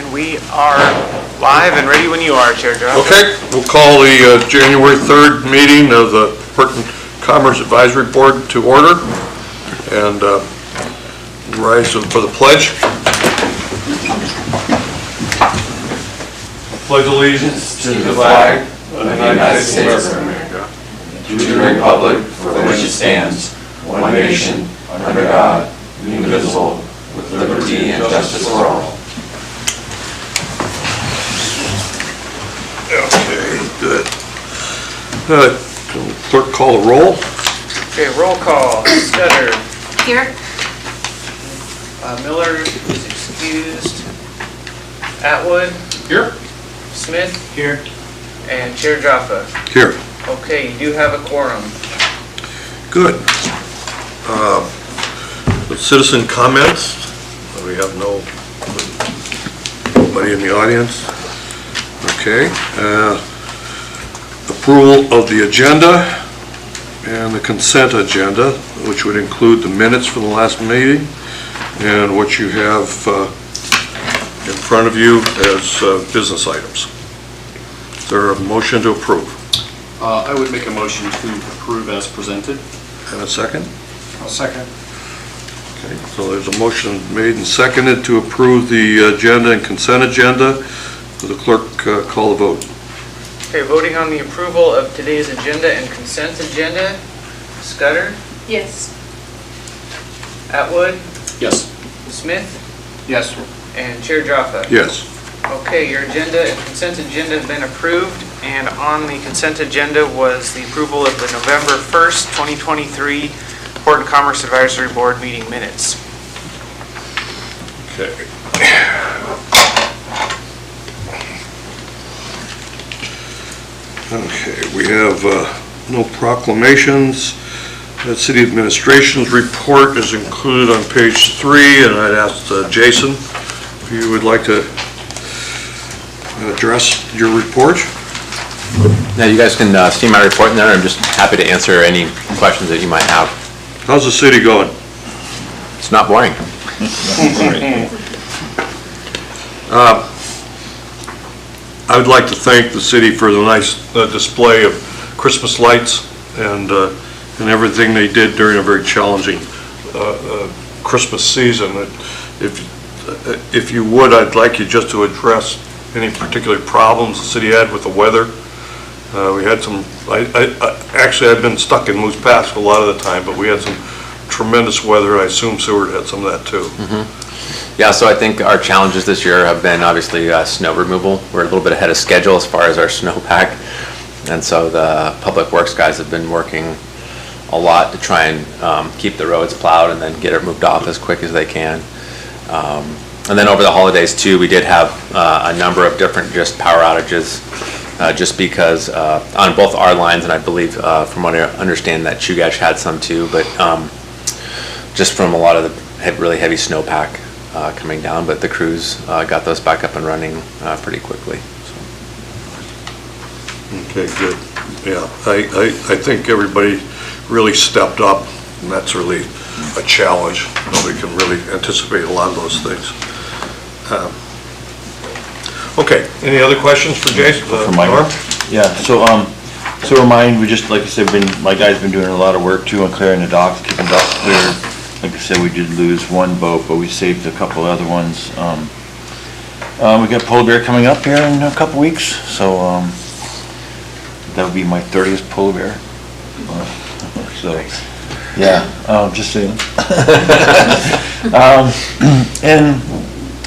And we are live and ready when you are, Chair Johnson. Okay, we'll call the January 3rd meeting of the Portland Commerce Advisory Board to order and rise for the pledge. Pledge allegiance to the flag of the United States of America, to the republic for which it stands, one nation, under God, indivisible, with liberty and justice for all. Okay, good. Clerk, call the roll. Okay, roll call. Scudder. Here. Miller is excused. Atwood. Here. Smith. Here. And Chair Jaffa. Here. Okay, you do have a quorum. Good. Citizen comments. We have nobody in the audience. Okay. Approval of the agenda and the consent agenda, which would include the minutes from the last meeting and what you have in front of you as business items. Is there a motion to approve? I would make a motion to approve as presented. And a second? I'll second. Okay, so there's a motion made and seconded to approve the agenda and consent agenda. Will the clerk call the vote? Okay, voting on the approval of today's agenda and consent agenda. Scudder. Yes. Atwood. Yes. Smith. Yes. And Chair Jaffa. Yes. Okay, your agenda and consent agenda have been approved, and on the consent agenda was the approval of the November 1st, 2023 Portland Commerce Advisory Board meeting minutes. Okay. Okay, we have no proclamations. The City Administration's report is included on page 3, and I'd ask Jason if you would like to address your report. Now you guys can see my report in there. I'm just happy to answer any questions that you might have. How's the city going? It's not boring. I would like to thank the city for the nice display of Christmas lights and everything they did during a very challenging Christmas season. If you would, I'd like you just to address any particular problems the city had with the weather. We had some, actually I've been stuck in Moose Pass a lot of the time, but we had some tremendous weather. I assume Seward had some of that too. Mm-hmm. Yeah, so I think our challenges this year have been obviously snow removal. We're a little bit ahead of schedule as far as our snowpack, and so the public works guys have been working a lot to try and keep the roads plowed and then get it moved off as quick as they can. And then over the holidays too, we did have a number of different just power outages, just because on both our lines, and I believe from what I understand that Chugach had some too, but just from a lot of the really heavy snowpack coming down, but the crews got those back up and running pretty quickly. So. Okay, good. Yeah, I think everybody really stepped up, and that's really a challenge. Nobody can really anticipate a lot of those things. Okay, any other questions for Jason? For Norm? Yeah, so remind, we just, like I said, my guy's been doing a lot of work too on clearing the docks, keeping docks clear. Like I said, we did lose one boat, but we saved a couple other ones. We got polar bear coming up here in a couple weeks, so that would be my 30th polar bear. So, yeah, just saying. And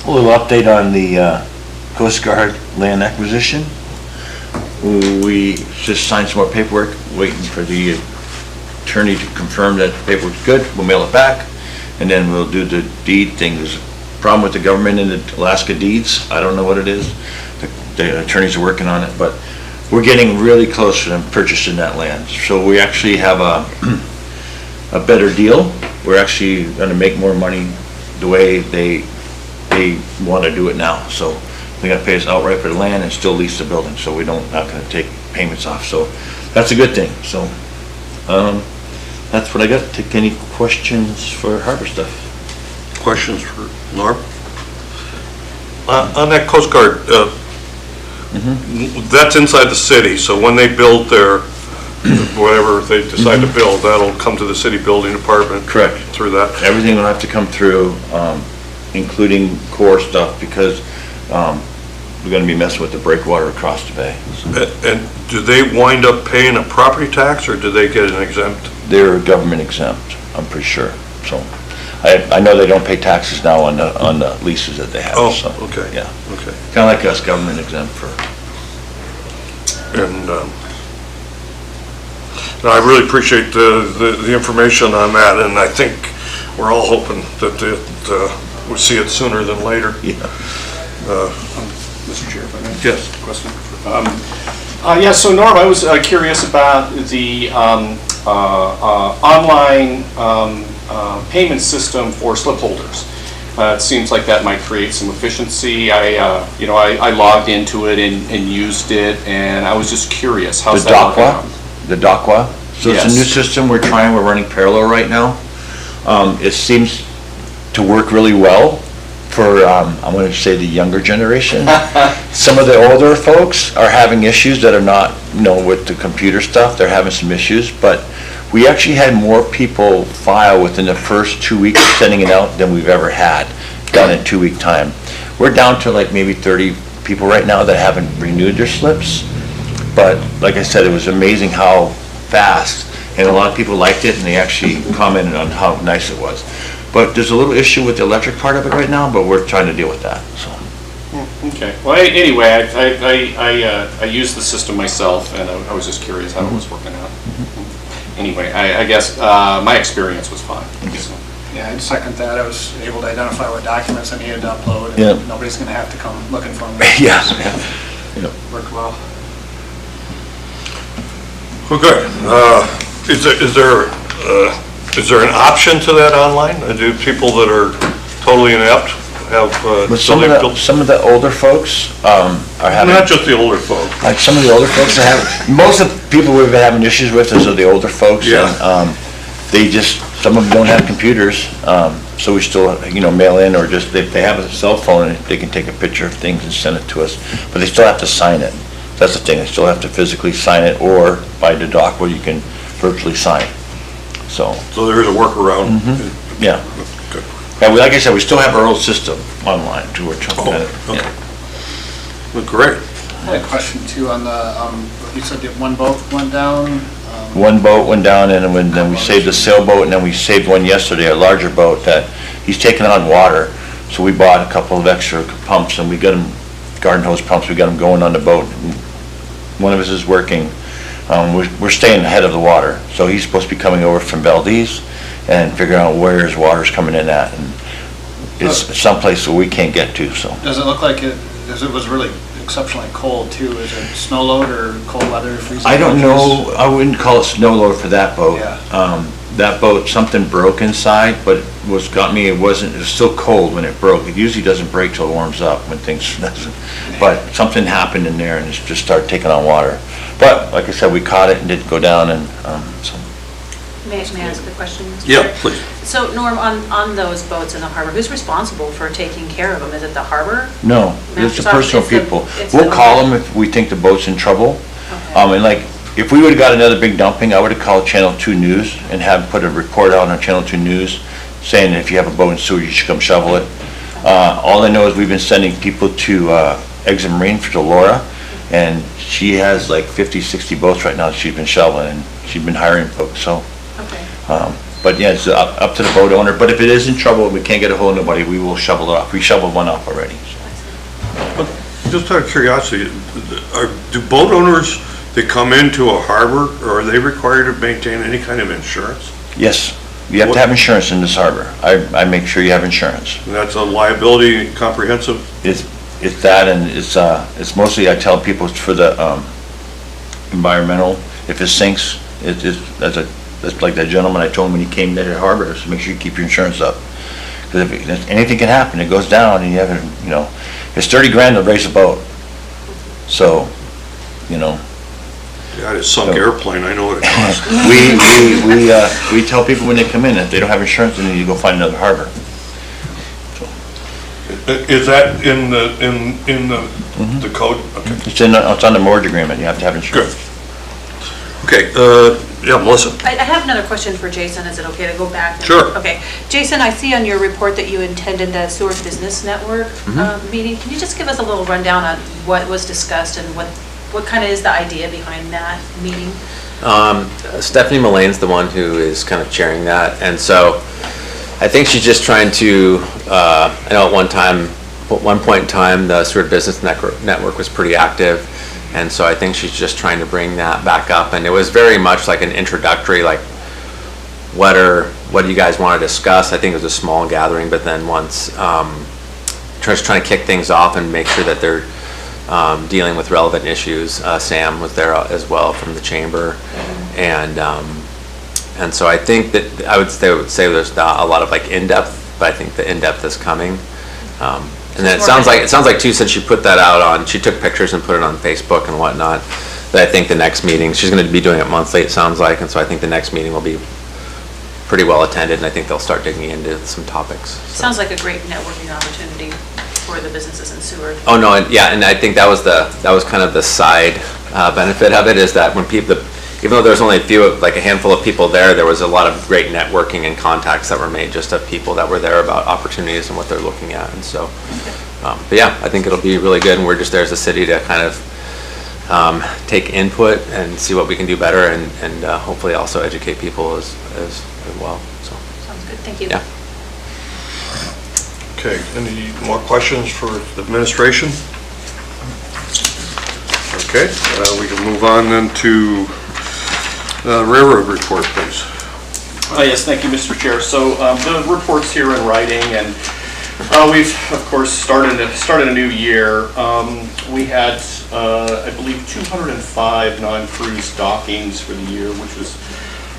a little update on the Coast Guard land acquisition. We just signed some more paperwork, waiting for the attorney to confirm that the paperwork's good. We'll mail it back, and then we'll do the deed thing. There's a problem with the government and the Alaska deeds. I don't know what it is. The attorneys are working on it, but we're getting really close to purchasing that land. So we actually have a better deal. We're actually going to make more money the way they want to do it now. So they got to pay us outright for the land and still lease the building, so we not going to take payments off. So that's a good thing. So that's what I got. Take any questions for harbor stuff. Questions for Norm? On that Coast Guard, that's inside the city, so when they build their, whatever they decide to build, that'll come to the city building department? Correct. Through that? Everything will have to come through, including core stuff, because we're gonna be messing with the breakwater across the bay. And do they wind up paying a property tax, or do they get an exempt? They're government exempt, I'm pretty sure, so. I know they don't pay taxes now on the leases that they have, Oh, so. okay. Yeah, Okay. kinda like us, government exempt for. And no, I really appreciate the information on that, and I think we're all hoping that we see it sooner than later. Yeah. Mr. Chair, if I may. Yes. Question. Yeah, so Norm, I was curious about the online payment system for slip holders. It seems like that might create some efficiency. I logged into it and used it, and I was just curious. How's The that working out? DACWA, the DACWA. So it's a Yes. new system we're running parallel right now. It seems to work really well for, I'm going to say the younger generation. Some of the older folks are having issues that are not, with the computer stuff, they're having some issues, but we actually had more people file within the first 2 weeks of sending it out than we've ever had, done in 2 week time. We're down to like maybe 30 people right now that haven't renewed their slips, but like I said, it was amazing how fast, and a lot of people liked it, and they actually commented on how nice it was. But there's a little issue with the electric part of it right now, but we're trying to deal with that, so. Okay. Well, anyway, I use the system myself, and I was just curious how it was working out. Anyway, I guess my experience was fine. So. Yeah, I'd second that. I was able to identify what documents I needed to upload, Yeah. and nobody's going to have to come looking for them. Yeah. Worked well. Okay. Is there an option to that online? Do people that are totally inept have? But some of the older folks are having. Not just the older folks. Like some of the older folks that have, most of the people we've been having issues with is the older folks. Yeah. And some of them don't have computers, so we still, mail in, or just, if they have a cell phone, they can take a picture of things and send it to us, but they still have to sign it. That's the thing, they still have to physically sign it, or by the doc where you can virtually sign. So, So there is a workaround. yeah. Good. And like I said, we still have our old system online, too, we're trying to. Okay. Well, great. I had a question too on the, you said that one boat went down? One boat went down, and then we saved a sailboat, and then we saved one yesterday, a larger boat that he's taking on water. So we bought a couple of extra pumps, and we got them, garden hose pumps, we got them going on the boat. One of us is working. We're staying ahead of the water. So he's supposed to be coming over from Valdez and figuring out where his water's coming in at. And it's someplace where we can't get to, so. Does it look like it was really exceptionally cold too? Is it snow load or cold weather, freezing? I don't temperatures? know, I wouldn't call it snow load for that boat. Yeah. That boat, something broke inside, but it was still cold when it broke. It usually doesn't break till it warms up when things, but something happened in there and it just started taking on water. But, like I said, we caught it and didn't go down, and, so. May I ask a question, Mr. Yeah, Chair? please. So Norm, on those boats in the harbor, who's responsible for taking care of them? Is it the harbor? No, it's the personal It's the- people. it's We'll the- call them if we think the boat's in trouble. Okay. And like, if we would've got another big dumping, I would've called Channel 2 News and have put a report out on Channel 2 News saying that if you have a boat in sewer, you should come shovel it. All I know is we've been sending people to Exit Marine for Delora, and she has like 50, 60 boats right now that she's been shoveling, and she's been hiring folks, so. Okay. But yeah, it's up to the boat owner, but if it is in trouble and we can't get a hold of nobody, we will shovel it off. We shoveled one off already. Just out of curiosity, do boat owners that come into a harbor, or are they required to maintain any kind of insurance? Yes, you have to have insurance in this harbor. I make sure you have insurance. And that's a liability comprehensive? It's that, and it's mostly, I tell people, it's for the environmental. If it sinks, it's like that gentleman I told him when he came to the harbor, so make sure you keep your insurance up. Because if anything can happen, it goes down, and you have, it's 30 grand to raise a boat. So, Yeah, it's sunk airplane, I know what it costs. we tell people when they come in, if they don't have insurance, they need to go find another harbor. Is that in the code? Okay. It's on the mortgage agreement, you have to have insurance. Okay, yeah, Melissa? I have another question for Jason. Is it okay to go back? Sure. Okay. Jason, I see on your report that you attended the Sewer Business Network meeting. Can you just give us a little rundown on what was discussed and what kind of is the idea behind that meeting? Stephanie Mullane's the one who is kind of chairing that, and so I think she's just trying to, I know at one point in time, the Sewer Business Network was pretty active, and so I think she's just trying to bring that back up, and it was very much like an introductory, like, what do you guys want to discuss? I think it was a small gathering, but then once, just trying to kick things off and make sure that they're dealing with relevant issues. Sam was there as well from the chamber, and so I think that I would say there's not a lot of like in-depth, but I think the in-depth is coming. And then it sounds like too, since she put that out on, she took pictures and put it on Facebook and whatnot, that I think the next meeting, she's going to be doing it monthly, it sounds like, and so I think the next meeting will be pretty well attended, and I think they'll start digging into some topics. So. Sounds like a great networking opportunity for the businesses in Seward. Oh no, and I think that was kind of the side benefit of it, is that when people, even though there's only a handful of people there was a lot of great networking and contacts that were made just of people that were there about opportunities and what they're looking at, and so. But yeah, I think it'll be really good, and we're just there as a city to kind of take input and see what we can do better, and hopefully also educate people as well. So. Sounds good. Thank you. Yeah. Okay, any more questions for the administration? Okay, we can move on then to the railroad report, please. Yes, thank you, Mr. Chair. So the report's here in writing, and we've, of course, started a new year. We had, I believe, 205 non-cruise dockings for the year, which was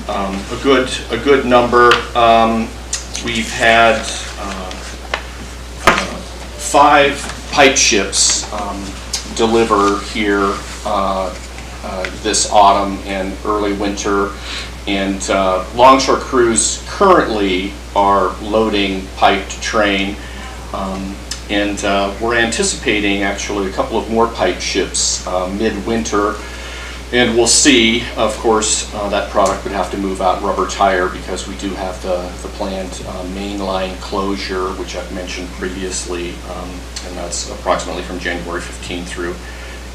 a good number. We've had 5 pipe ships deliver here this autumn and early winter, and longshore crews currently are loading pipe to train, and we're anticipating actually a couple of more pipe ships mid-winter, and we'll see. Of course, that product would have to move out rubber tire because we do have the planned main line closure, which I've mentioned previously, and that's approximately from January 15 through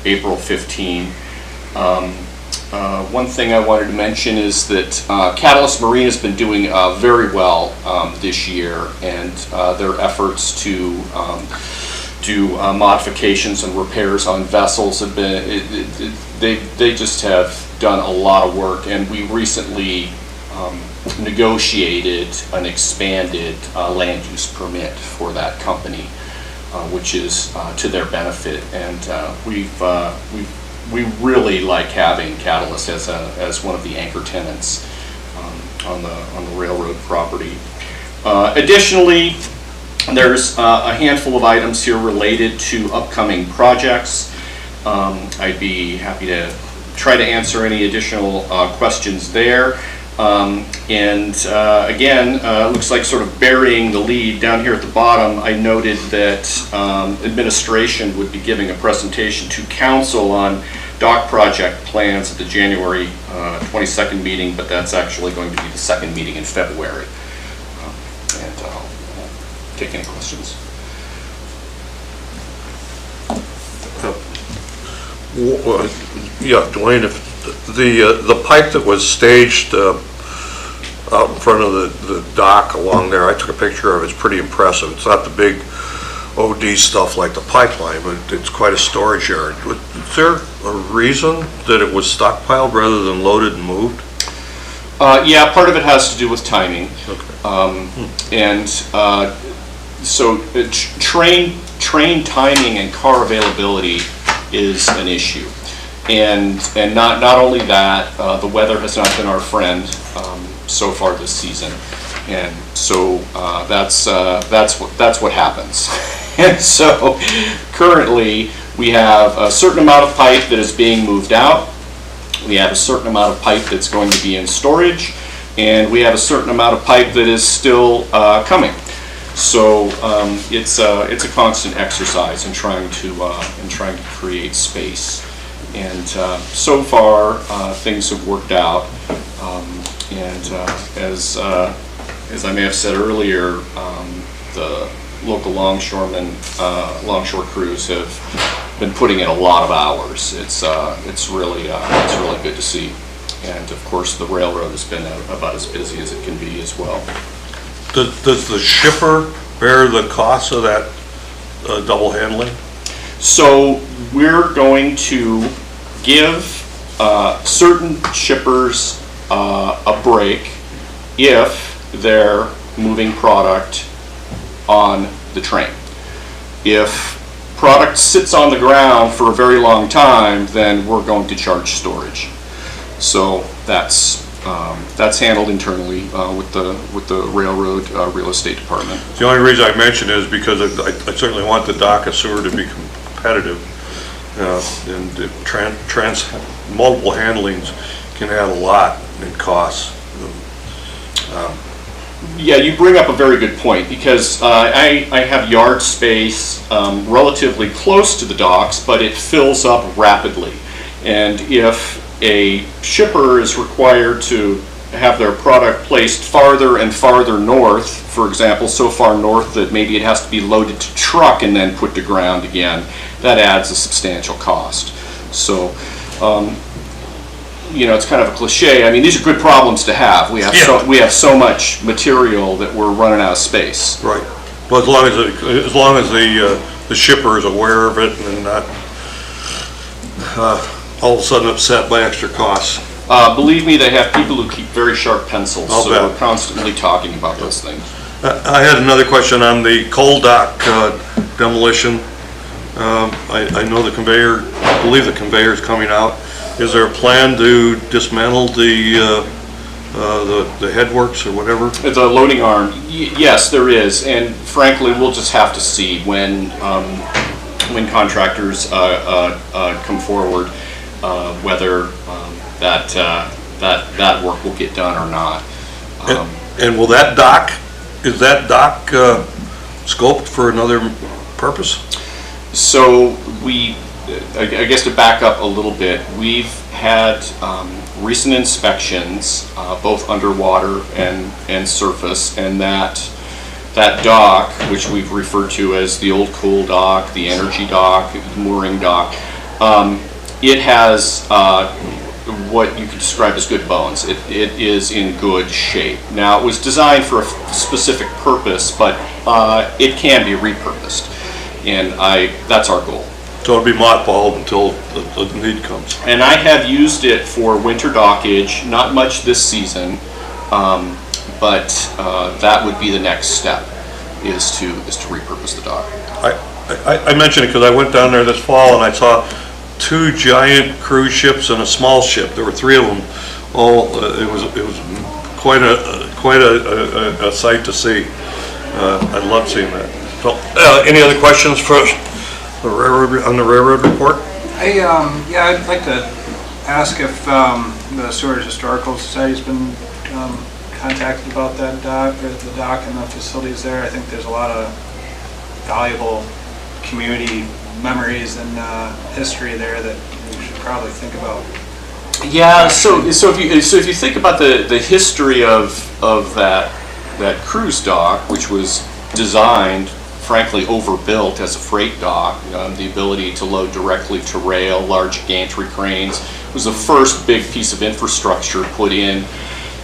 April 15. One thing I wanted to mention is that Catalyst Marine has been doing very well this year, and their efforts to do modifications and repairs on vessels have been, they just have done a lot of work, and we recently negotiated an expanded land use permit for that company, which is to their benefit, and we really like having Catalyst as one of the anchor tenants on the railroad property. Additionally, there's a handful of items here related to upcoming projects. I'd be happy to try to answer any additional questions there. Again, looks like sort of burying the lead down here at the bottom, I noted that administration would be giving a presentation to council on dock project plans at the January 22nd meeting, but that's actually going to be the second meeting in February. And I'll take any questions. Yeah, Dwayne, if the pipe that was staged out in front of the dock along there, I took a picture of it. It's pretty impressive. It's not the big OD stuff like the pipeline, but it's quite a storage yard. Is there a reason that it was stockpiled rather than loaded and moved? Yeah, part of it has to do with timing. Okay. So train timing and car availability is an issue, and not only that, the weather has not been our friend so far this season, and so that's what happens. And so currently we have a certain amount of pipe that is being moved out, we have a certain amount of pipe that's going to be in storage, and we have a certain amount of pipe that is still coming. So it's a constant exercise in trying to create space. And so far, things have worked out. And as I may have said earlier, the local longshore crews have been putting in a lot of hours. It's really good to see. And of course, the railroad has been about as busy as it can be as well. Does the shipper bear the cost of that double handling? So we're going to give certain shippers a break if they're moving product on the train. If product sits on the ground for a very long time, then we're going to charge storage. So that's handled internally with the railroad real estate department. The only reason I mention it is because I certainly want the dock of sewer to be competitive. And multiple handlings can add a lot in costs. Yeah, you bring up a very good point, because I have yard space relatively close to the docks, but it fills up rapidly. And if a shipper is required to have their product placed farther and farther north, for example, so far north that maybe it has to be loaded to truck and then put to ground again, that adds a substantial cost. So, it's kind of a cliche. I mean, these are good problems to have. We have so much material that we're running out of space. Right. Well, as long as the shipper is aware of it and not all of a sudden upset by extra costs. Believe me, they have people who keep very sharp pencils, I'll so bet. we're constantly talking about those things. I had another question on the coal dock demolition. I know I believe the conveyor is coming out. Is there a plan to dismantle the headworks or whatever? The loading arm, yes, there is, and frankly, we'll just have to see when contractors come forward whether that work will get done or not. And will that dock, is that dock scoped for another purpose? So I guess to back up a little bit, we've had recent inspections, both underwater and surface, and that dock, which we've referred to as the old coal dock, the energy dock, the mooring dock, it has what you could describe as good bones. It is in good shape. Now, it was designed for a specific purpose, but it can be repurposed, and that's our goal. So it'll be mothballed until the need comes. And I have used it for winter dockage, not much this season, but that would be the next step, is to repurpose the dock. I mentioned it because I went down there this fall and I saw 2 giant cruise ships and a small ship. There were 3 of them. It was quite a sight to see. I love seeing that. So, any other questions for the railroad on the railroad report? I'd like to ask if the Sewerage Historical Society's been contacted about that dock, or the dock and the facilities there. I think there's a lot of valuable community memories and history there that we should probably think about. Yeah. So if you think about the history of that cruise dock, which was designed, frankly, overbuilt as a freight dock, the ability to load directly to rail, large gantry cranes, was the first big piece of infrastructure put in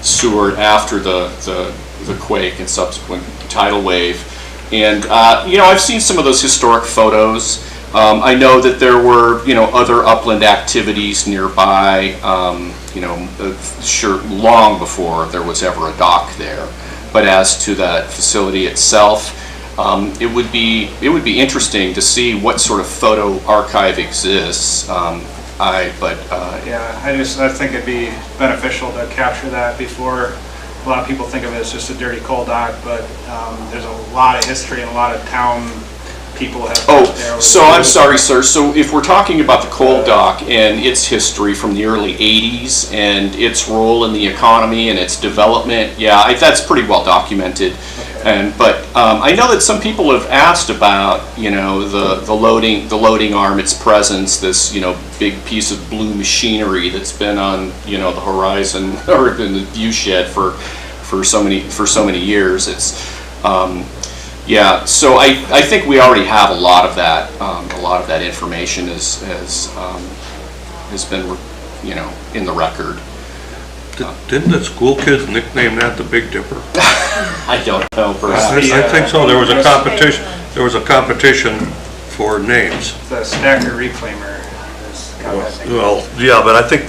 Seward after the quake and subsequent tidal wave. And I've seen some of those historic photos. I know that there were other upland activities nearby, sure, long before there was ever a dock there. But as to that facility itself, it would be interesting to see what sort of photo archive exists. I think it'd be beneficial to capture that before a lot of people think of it as just a dirty coal dock, but there's a lot of history and a lot of town people have worked there. So I'm sorry, sir. So if we're talking about the coal dock and its history from the early 80s and its role in the economy and its development, that's pretty well documented. But I know that some people have asked about, the loading arm, its presence, this, big piece of blue machinery that's been on, the horizon or in the view shed for so many years. It's, so I think we already have a lot of that. A lot of that information has been, in the record. Didn't the school kids nickname that the Big Dipper? I don't know, perhaps. I think so. There was a competition. There was a competition for names. The stacker reclaimer is kind of, I think. Well, yeah, but I think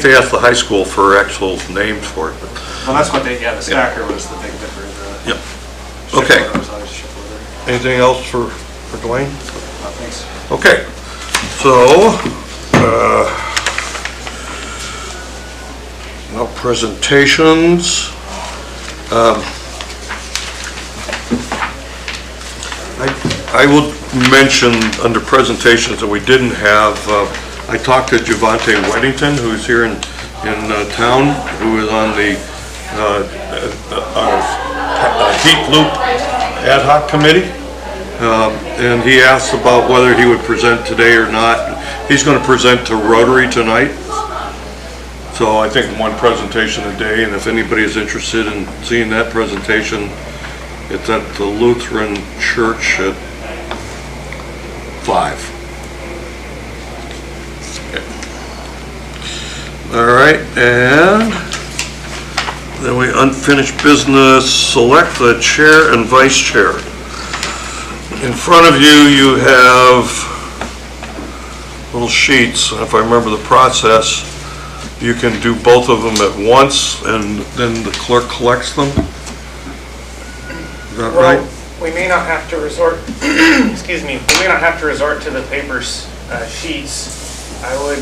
they asked the high school for actual names for it. Well, that's what the stacker was the Big Dipper. Yep. Ship Okay. loader was always ship loader. Anything else for Dwayne? Thanks. Okay. So, now presentations. I will mention under presentations that we didn't have, I talked to Javante Weddington, who's here in town, who is on the heat loop ad hoc committee. And he asked about whether he would present today or not. He's going to present to Rotary tonight. So I think one presentation a day, and if anybody is interested in seeing that presentation, it's at the Lutheran Church at 5. Okay. All right, and then we unfinished business, select the chair and vice chair. In front of you, you have little sheets. If I remember the process, you can do both of them at once, and then the clerk collects them. Is that right? Well, we may not have to resort, excuse me, we may not have to resort to the papers, sheets. I would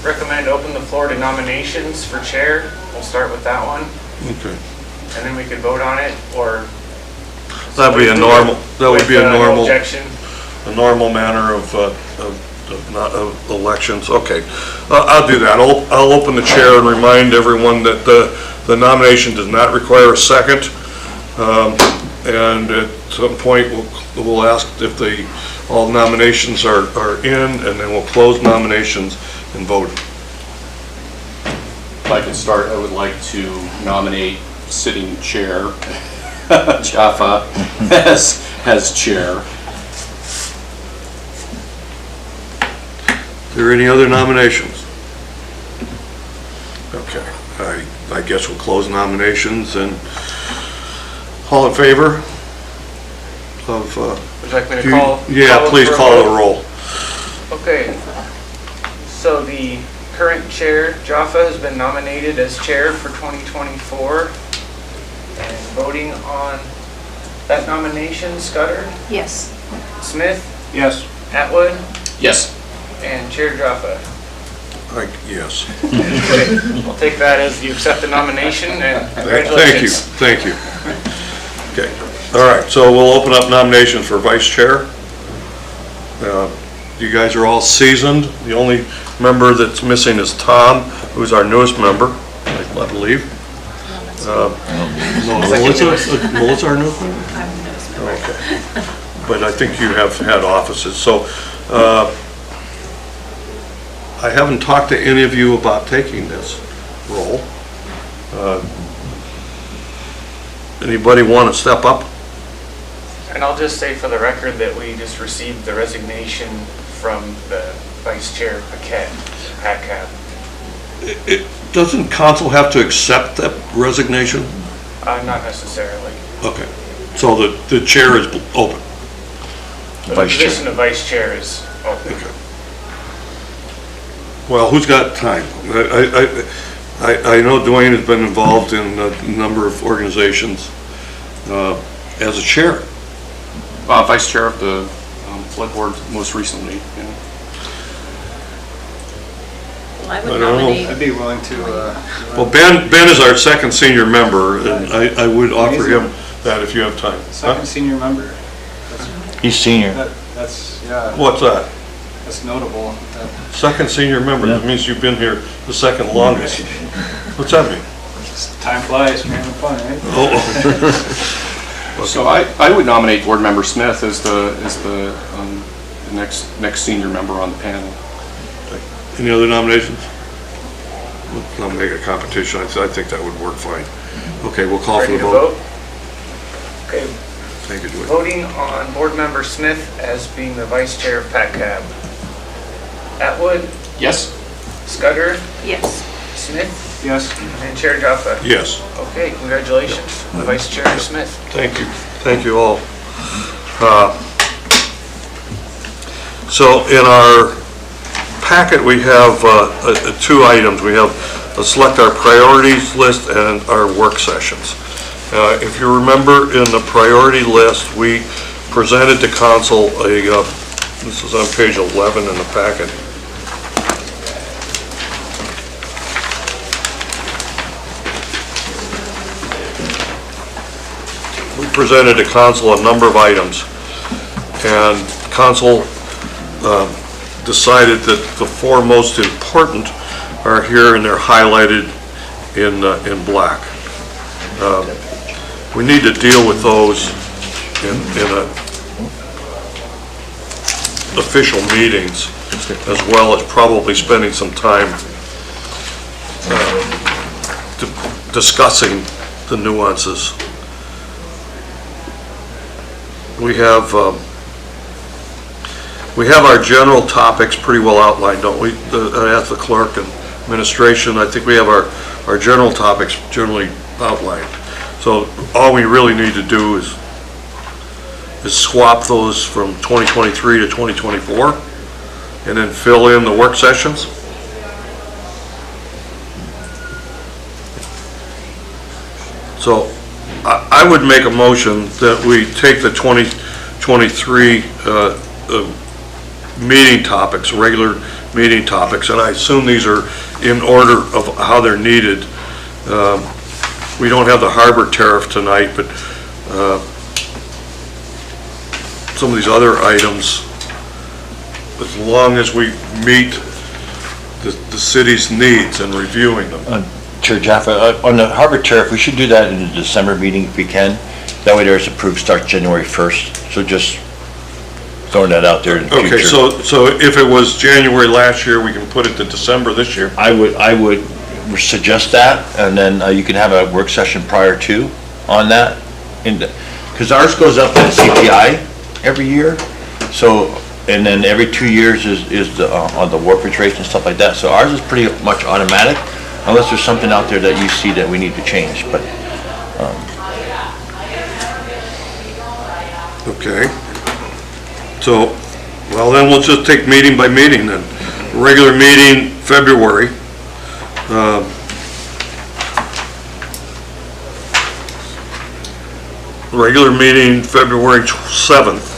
recommend open the floor to nominations for chair. We'll start with that one, Okay. and then we could vote on it, or... That'd be a normal, that would be a no normal, objection. a normal manner of elections. Okay. I'll do that. I'll open the chair and remind everyone that the nomination does not require a second. And at some point, we'll ask if all nominations are in, and then we'll close nominations and vote. If I could start, I would like to nominate sitting chair, Jaffa, as chair. Are there any other nominations? Okay. I guess we'll close nominations, and all in favor of... Would you like me to call? Yeah, please for a call the vote? roll. Okay. So the current chair, Jaffa, has been nominated as chair for 2024. And voting on that nomination, Scudder, Yes. Smith, Yes. Atwood, Yes. and Chair Jaffa. Yes. Okay, I'll take that as you accept the nomination, and congratulations. Thank you. Okay, all right, so we'll open up nominations for vice chair. You guys are all seasoned. The only member that's missing is Tom, who's our newest member, I believe. Melissa, our newest member? I'm the newest member. Okay. But I think you have had offices, so I haven't talked to any of you about taking this role. Anybody want to step up? And I'll just say for the record that we just received the resignation from the Vice Chair PACAB. Doesn't council have to accept that resignation? Not necessarily. Okay, so the chair is open. The Vice Chair. position of Vice Chair is open. Okay. Well, who's got time? I know Dwayne has been involved in a number of organizations as a chair. Vice chair of the flood board most recently. Yeah. Well, I I would don't know. nominate, I'd be willing to, Well, Ben is our second senior member, and I would offer him that if you have time. second senior member. He's senior. That's, yeah, What's that? that's notable. Second senior member, that means you've been here the second longest. What's that mean? Time flies, man, fun, right? Oh, So I would nominate Board Member Smith as the next senior member on the panel. Any other nominations? Let's not make a competition. I think that would work fine. Okay, we'll call for Ready the to vote. vote? Okay, Thank you, Joy. voting on Board Member Smith as being the Vice Chair of PACAB. Atwood, Yes? Scudder, Yes. Smith, Yes. and Chair Jaffa. Yes, Okay, congratulations, Vice Chair Smith. thank you. Thank you all. So in our packet, we have two items. We have select our priorities list and our work sessions. If you remember, in the priority list, we presented to council this is on page 11 in the packet. We presented to council a number of items, and council decided that the four most important are here, and they're highlighted in black. We need to deal with those in official meetings, as well as probably spending some time discussing the nuances. We have our general topics pretty well outlined, don't we? I asked the clerk and administration, I think we have our general topics generally outlined. So all we really need to do is swap those from 2023 to 2024 and then fill in the work sessions. So I would make a motion that we take the 2023 meeting topics, regular meeting topics, and I assume these are in order of how they're needed. We don't have the harbor tariff tonight, but some of these other items, as long as we meet the city's needs in reviewing them. Chair Jaffa, on the harbor tariff, we should do that in the December meeting if we can. That way there's approved starts January 1st. So just throwing that out there in the future. Okay, so if it was January last year, we can put it to December this year? I would suggest that, and then you can have a work session prior to on that. Because ours goes up in CPI every year, so, and then every 2 years is on the warpage rates and stuff like that. So ours is pretty much automatic, unless there's something out there that you see that we need to change, but. Okay. So, well, then we'll just take meeting by meeting then. Regular meeting, February. Regular meeting, February 7th.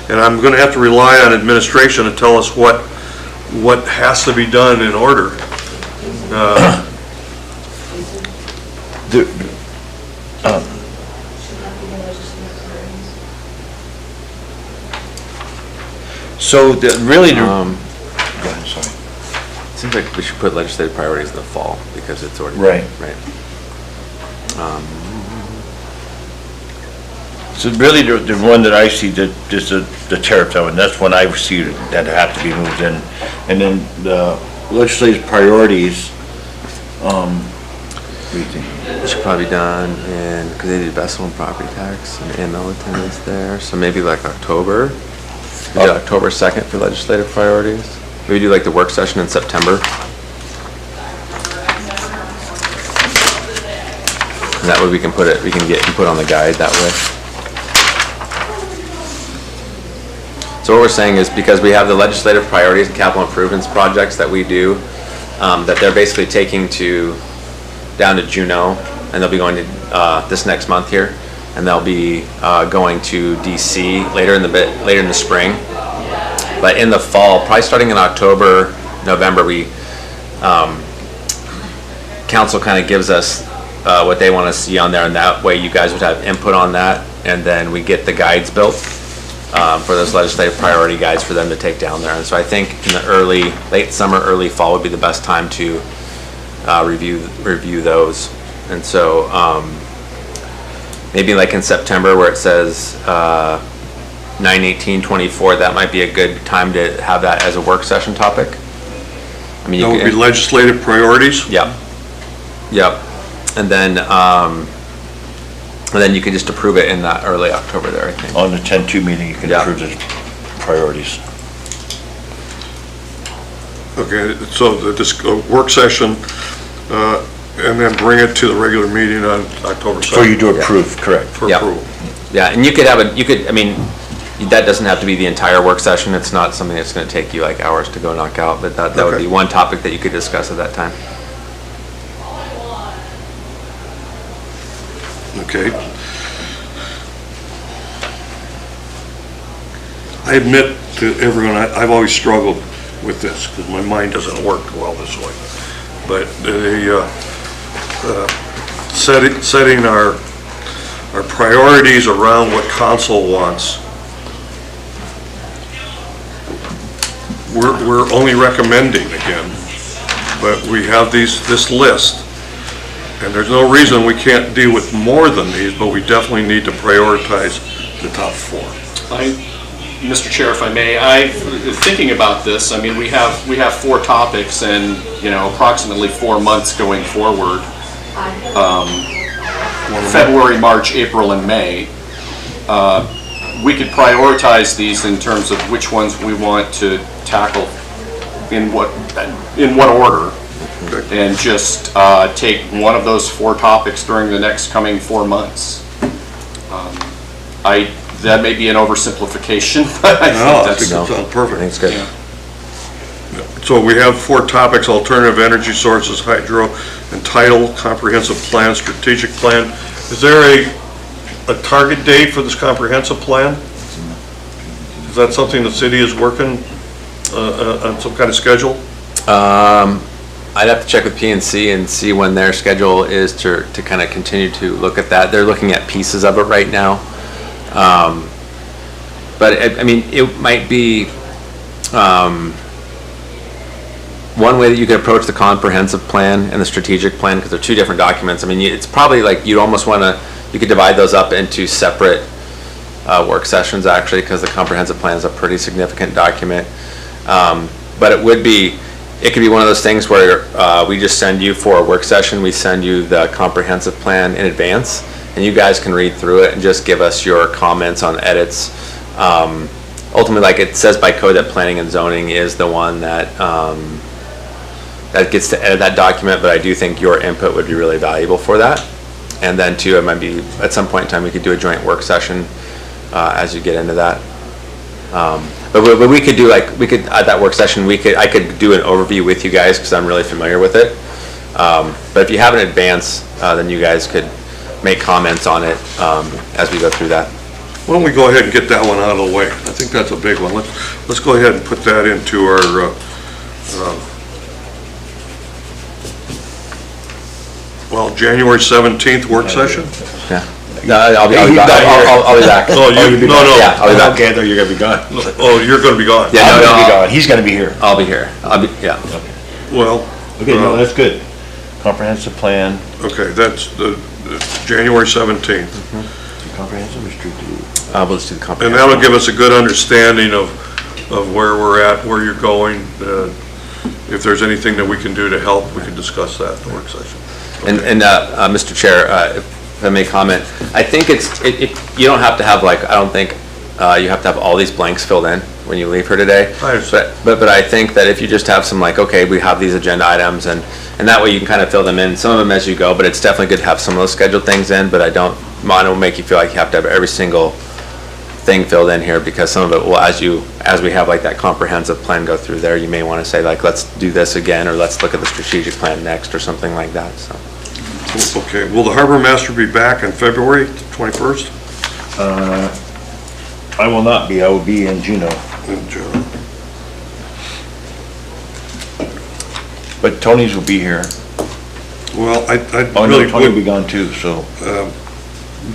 And I'm going to have to rely on administration to tell us what has to be done in order. So really, go ahead, sorry. Seems like we should put legislative priorities in the fall because it's already. Right. Right. So really, the one that I see that is the tariff one, that's one I see that have to be moved in. And then the legislative priorities, what do you think? It should probably be done because they did vessel and property tax and AML attendance there. So maybe like October. We do October 2nd for legislative priorities. Maybe do like the work session in September. And that way we can get input on the guide that way. So what we're saying is because we have the legislative priorities and capital improvements projects that we do, that they're basically taking down to Juneau, and they'll be going to this next month here, and they'll be going to DC later in the spring. But in the fall, probably starting in October, November, council kind of gives us what they want to see on there, and that way you guys would have input on that, and then we get the guides built for those legislative priority guides for them to take down there. And so I think in the late summer, early fall would be the best time to review those. And so maybe like in September where it says 9/18/24, that might be a good time to have that as a work session topic. I mean, That would be legislative priorities? Yep, yep. And then you can just approve it in that early October there, I think. On the 10-2 meeting, you can Yeah. approve the priorities. Okay, so this work session, and then bring it to the regular meeting on October 2nd. For you to approve, correct. For Yeah. approval. Yeah, and you could have I mean, that doesn't have to be the entire work session. It's not something that's gonna take you like hours to go knock out, but that would Okay. be one topic that you could discuss at that time. Okay. I admit to everyone, I've always struggled with this, because my mind doesn't work well this way. But setting our priorities around what council wants, we're only recommending again, but we have this list, and there's no reason we can't deal with more than these, but we definitely need to prioritize the top 4. Mr. Chair, if I may, thinking about this, I mean, we have 4 topics and, approximately 4 months going forward. February, March, April, and May. We could prioritize these in terms of which ones we want to tackle in what order, and just take one of those 4 topics during the next coming 4 months. That may be an oversimplification, but I think No, I think that sounds perfect. I think it's good. Yeah. So we have 4 topics: alternative energy sources, hydro, and tidal, comprehensive plan, strategic plan. Is there a target date for this comprehensive plan? Is that something the city is working on, some kind of schedule? I'd have to check with PNC and see when their schedule is to kind of continue to look at that. They're looking at pieces of it right now. But I mean, it might be one way that you could approach the comprehensive plan and the strategic plan, because they're 2 different documents. I mean, it's probably like you'd almost want to, you could divide those up into separate work sessions, actually, because the comprehensive plan is a pretty significant document. But it could be one of those things where we just send you for a work session, we send you the comprehensive plan in advance, and you guys can read through it and just give us your comments on edits. Ultimately, like it says by code, that planning and zoning is the one that that gets to edit that document, but I do think your input would be really valuable for that. And then too, it might be, at some point in time, we could do a joint work session as you get into that. But we could do at that work session, I could do an overview with you guys, because I'm really familiar with it. But if you have an advance, then you guys could make comments on it as we go through that. Why don't we go ahead and get that one out of the way? I think that's a big one. Let's go ahead and put that into our, January 17th work session? Yeah. No, I'll be back. I'll be back. Oh, no. Yeah, I'll be back. Okay, I thought you were gonna be gone. Oh, you're gonna be gone? Yeah, I'm no, gonna be gone, he's gonna be here. I'll be here. Yeah. Well, Okay, no, that's good. Comprehensive plan. okay, that's the January 17th. Comprehensive or strategic? We'll just do the And comprehensive. that'll give us a good understanding of where we're at, where you're going. If there's anything that we can do to help, we can discuss that in the work session. And Mr. Chair, if I may comment, I think you don't have to have I don't think you have to have all these blanks filled in when you leave here today. I understand. But I think that if you just have some okay, we have these agenda items, and that way you can kind of fill them in, some of them as you go, but it's definitely good to have some of those scheduled things in, but I don't want to make you feel like you have to have every single thing filled in here, because some of it will, as we have that comprehensive plan go through there, you may want to say let's do this again, or let's look at the strategic plan next, or something like that, so. Okay, will the harbor master be back on February 21st? I will not be, I will be in Juneau. In June. But Tony's will be here. Well, I Oh, no, really Tony will be would, gone too, so.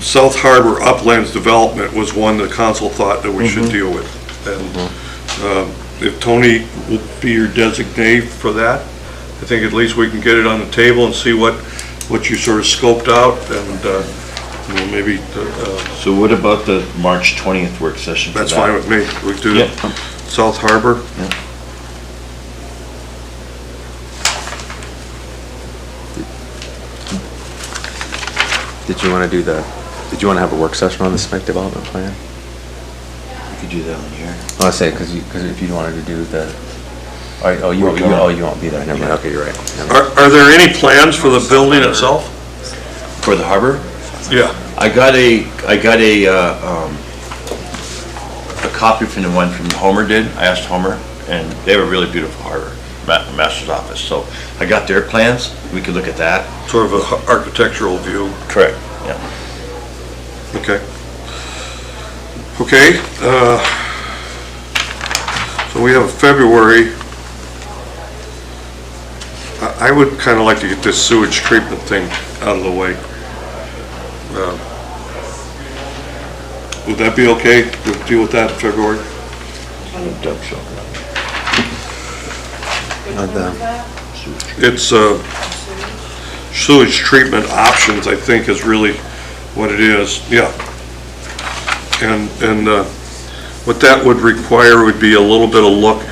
South Harbor Uplands Development was one the council thought that we should deal with. And if Tony will be your designee for that, I think at least we can get it on the table and see what you sort of scoped out, and Well, maybe, So what about the March 20th work session? for that's that? fine with me. We do Yep. South Harbor. Did you want to have a work session on the spec development plan? We could do that one here. I say, because if you wanted to do the, you won't be there, never mind, okay, you're right. Never mind. Are there any plans for the building itself? For the harbor? Yeah. I got a copy from the one from Homer did. I asked Homer, and they have a really beautiful harbor, master's office. So I got their plans. We could look at that. Sort of an architectural view. Correct, yeah. Okay. Okay, so we have February. I would kind of like to get this sewage treatment thing out of the way. Would that be okay to deal with that in February? It's sewage treatment options, I think, is really what it is, yeah. And what that would require would be a little bit of look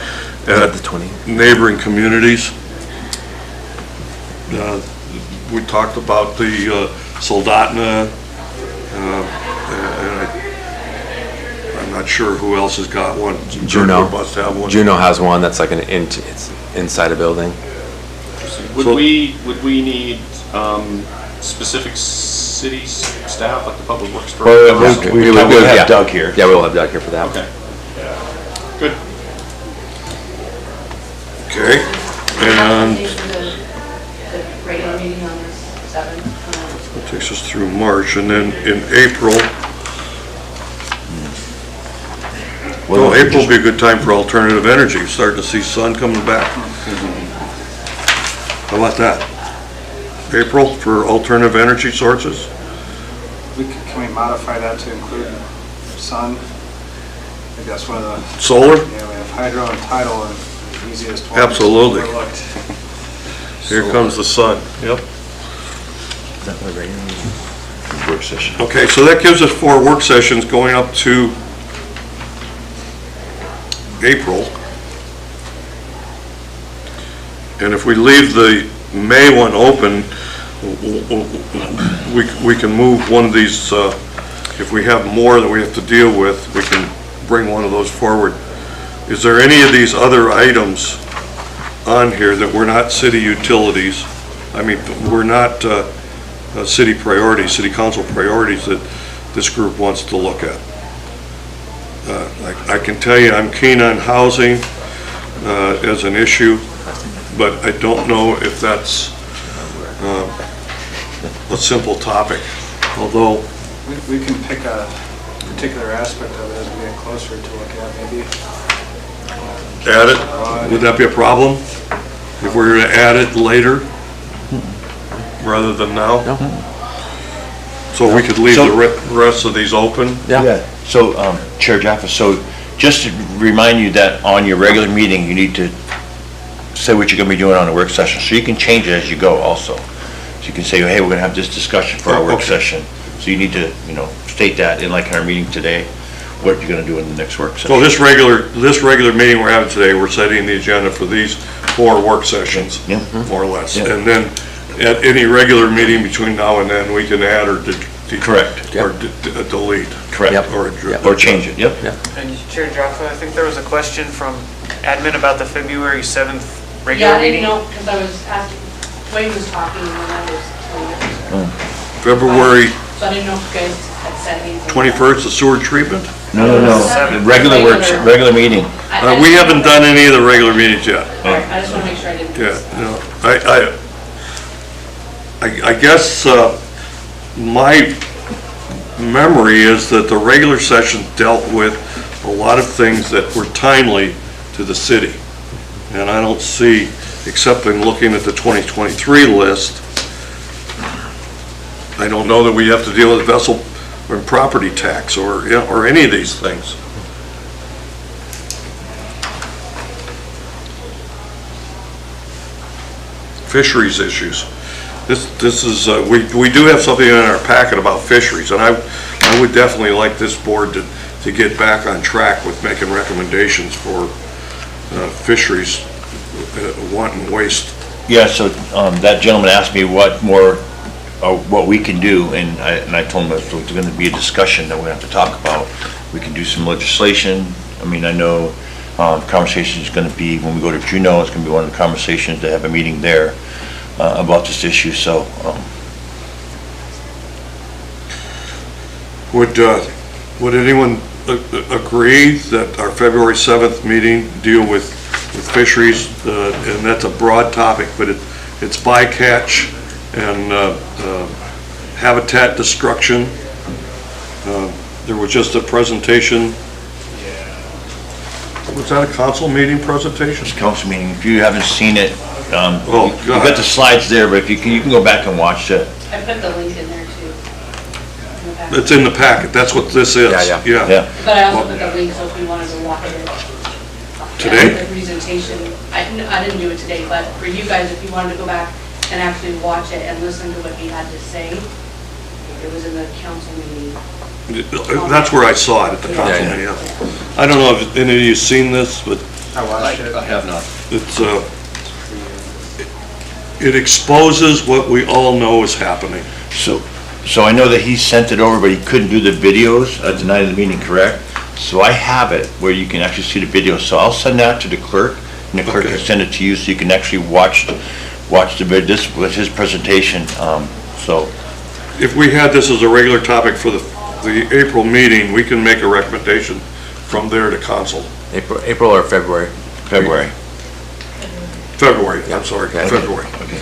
at neighboring communities. We talked about the Soldotna, and I'm not sure who else has got one. Juneau must have one. Juneau has one that's like it's inside a building. Would we need specific city staff, like the public works Well, director? we have Doug here. Yeah, we'll have Doug here for that. Okay. Good. Okay, and The regular meeting on the 7th. that takes us through March, and then in April, well, April would be a good time for alternative energy, starting to see sun coming back. How about that? April for alternative energy sources? Can we modify that to include sun? I think that's one of the, Solar? yeah, we have hydro and tidal, and the easiest one. Absolutely. Overlooked. Here comes the sun, yep. Work session. Okay, so that gives us 4 work sessions going up to April. And if we leave the May one open, we can move one of these, if we have more that we have to deal with, we can bring one of those forward. Is there any of these other items on here that were not city utilities? I mean, we're not city priorities, city council priorities that this group wants to look at? I can tell you I'm keen on housing as an issue, but I don't know if that's a simple topic, although... We can pick a particular aspect of it as we get closer to look at, maybe. Add it? Would that be a problem? If we were to add it later, rather than now? No. So we could leave the rest of these open? Yeah. So, Chair Jaffa, so just to remind you that on your regular meeting, you need to say what you're gonna be doing on the work session, so you can change it as you go also. So you can say, hey, we're gonna have this discussion for our work Okay. session. So you need to, state that in like our meeting today, what you're gonna do in the next work session. So this regular meeting we're having today, we're setting the agenda for these 4 work sessions, Yeah. more or less. Yeah. And then at any regular meeting between now and then, we can add or Correct. or delete. Correct. Yep. Or change it, yep. And Chair Jaffa, I think there was a question from admin about the February 7th Yeah, regular I didn't meeting. know, because I was asking, Wayne was talking when I was telling you. February So I didn't know if you guys had said anything. 21st, the sewer treatment? No. Seven. The regular meeting. We haven't done any of the regular meetings yet. All right, I just want to make sure I didn't. Yeah, no, I guess my memory is that the regular session dealt with a lot of things that were timely to the city. And I don't see, except in looking at the 2023 list, I don't know that we have to deal with vessel or property tax or any of these things. Fisheries issues. this is, we do have something in our packet about fisheries, and I would definitely like this board to get back on track with making recommendations for fisheries, wanton waste. Yeah, so that gentleman asked me what more, what we can do, and I told him there's going to be a discussion that we have to talk about. We can do some legislation. I mean, I know conversation is going to be, when we go to Juneau, it's going to be one of the conversations, to have a meeting there about this issue, so. Would anyone agree that our February 7th meeting deal with fisheries, and that's a broad topic, but it's bycatch and habitat destruction. There was just a presentation. Was that a council meeting presentation? It's a council meeting. If you haven't seen it, Oh, you've got the slides there, but if you can go back and watch it. I put the link in there too. in the packet. It's in the packet, that's what this is. Yeah. But I also put the link so if we wanted to watch it. Today? The presentation, I didn't do it today, but for you guys, if you wanted to go back and actually watch it and listen to what he had to say, it was in the council meeting. That's where I saw it, at the council meeting. Yeah. I don't know if any of you seen this, but I have not. it's, it exposes what we all know is happening. So I know that he sent it over, but he couldn't do the videos at the night of the meeting, correct? So I have it where you can actually see the video. So I'll send that to the clerk, and the clerk can send it to you so you can actually watch the video. This was his presentation, so. If we had this as a regular topic for the April meeting, we can make a recommendation from there to council. April or February? February. February, I'm sorry, Okay. February. Okay.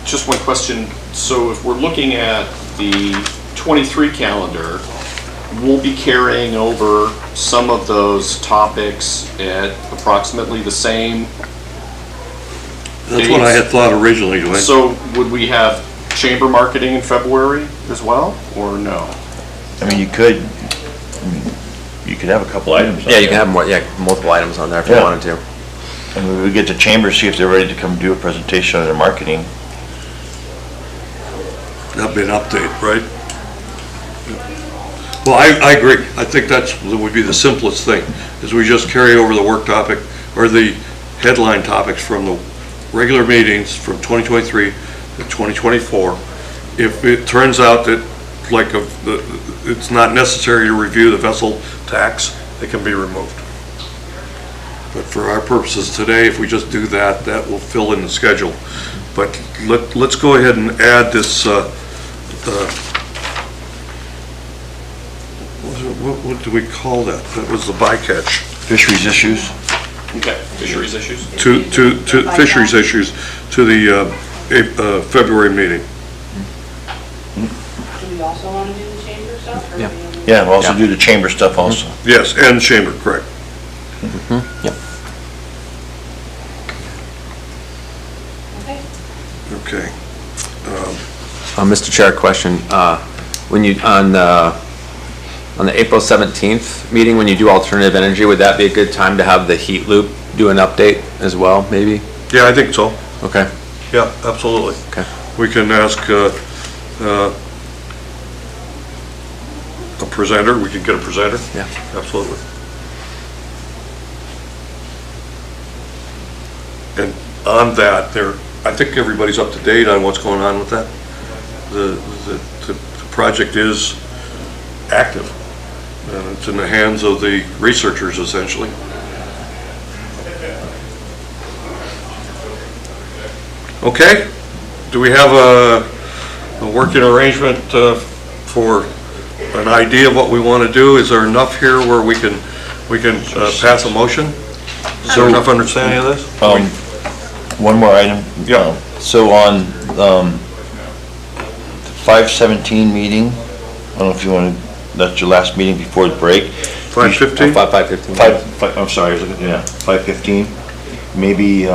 Just one question. So if we're looking at the 23 calendar, we'll be carrying over some of those topics at approximately the same That's what I had thought originally, Dwayne. So would we have chamber marketing in February as well, or no? I mean, you could have a couple items on Yeah, you there. can have multiple items on there if you Yeah. wanted to. And we get the chamber, see if they're ready to come do a presentation on their marketing. That'd be an update, right? Well, I agree. I think that would be the simplest thing, is we just carry over the work topic, or the headline topics from the regular meetings from 2023 to 2024. If it turns out that, it's not necessary to review the vessel tax, it can be removed. But for our purposes today, if we just do that, that will fill in the schedule. But let's go ahead and add this, what do we call that? That was the bycatch. Fisheries issues. Okay, fisheries issues? To fisheries issues to the February meeting. Do we also want to do the chamber stuff? Or Yeah. do we only- Yeah, we'll also do the chamber stuff also. Yes, and chamber, correct. Yep. Okay. Okay. Mr. Chair, question. When you, on the April 17th meeting, when you do alternative energy, would that be a good time to have the heat loop do an update as well, maybe? Yeah, I think so. Okay. Yeah, absolutely. Okay. We can ask a presenter, we can get a presenter. Yeah. Absolutely. And on that, I think everybody's up to date on what's going on with that. The project is active, and it's in the hands of the researchers essentially. Okay, do we have a working arrangement for an idea of what we want to do? Is there enough here where we can pass a motion? Is there enough understanding of this? One more item. Yeah. So on the 5/17 meeting, I don't know if you want to, that's your last meeting before the break. 5:15? 5:15. I'm sorry, I was looking, yeah, 5:15. Maybe